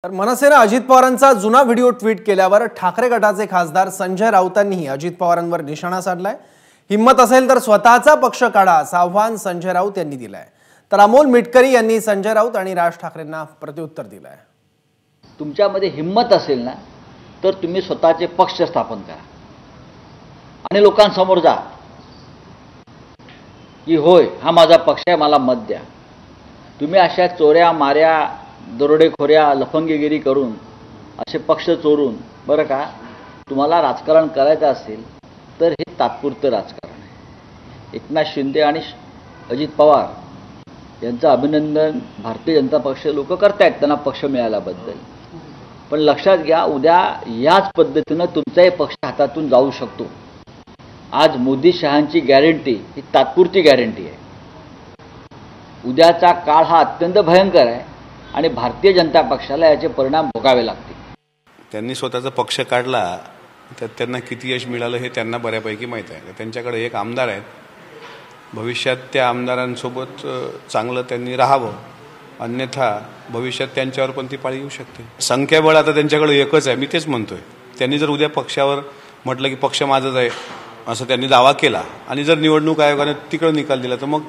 तर मनसेने अजित पवारांचा जुना व्हिडिओ ट्विट केल्यावर ठाकरे गटाचे खासदार संजय राऊतांनी अजित पवारांवर निशाणा साधलाय। हिम्मत असेल तर स्वतःचा पक्ष काढा असं आव्हान संजय राऊत यांनी दिलंय। तर अमोल मिटकरी यांनी संजय राऊत आणि राज ठाकरेंना प्रत्युत्तर दिलंय। तुमच्यामध्ये हिम्मत असेल ना तर तुम्ही स्वतःचे पक्ष स्थापन करा आणि लोकांसमोर जा की होय हा माझा पक्ष आहे, मला मत द्या। तुम्ही अशा चोऱ्या माऱ्या दरोडेखोऱ्या लफंगीगिरी करून असे पक्ष चोरून बरं का तुम्हाला राजकारण करायचं असेल तर हे तात्पुरतं राजकारण आहे। एकनाथ शिंदे आणि अजित पवार यांचं अभिनंदन भारतीय जनता पक्ष लोक करतायत त्यांना पक्ष मिळाल्याबद्दल, पण लक्षात घ्या उद्या याच पद्धतीनं तुमचाही पक्ष हातातून जाऊ शकतो। आज मोदी शहांची गॅरंटी ही तात्पुरती गॅरंटी आहे। उद्याचा काळ हा अत्यंत भयंकर आहे आणि भारतीय जनता पक्षाला याचे परिणाम भोगावे लागतील। त्यांनी स्वतःचा पक्ष काढला त्यात त्यांना किती यश मिळालं हे त्यांना बऱ्यापैकी माहीत आहे। त्यांच्याकडे एक आमदार आहेत, भविष्यात त्या आमदारांसोबत चांगलं त्यांनी राहावं, अन्यथा भविष्यात त्यांच्यावर पण ती पाळी येऊ शकते। संख्याबळ आता त्यांच्याकडे एकच आहे, मी तेच म्हणतोय। त्यांनी जर उद्या पक्षावर म्हटलं की पक्ष माझाच आहे असं त्यांनी दावा केला आणि जर निवडणूक आयोगाने तिकडे निकाल दिला तर मग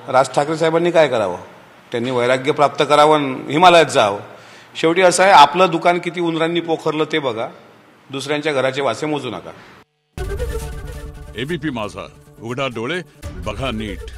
राज ठाकरे साहेबांनी काय करावं? त्यांनी वैराग्य प्राप्त करावं, हिमालयात जावं। शेवटी असं आहे, आपलं दुकान किती उंदरांनी पोखरलं ते बघा, दुसऱ्यांच्या घराचे वासे मोजू नका। एबीपी माझा, उघडा डोळे बघा नीट।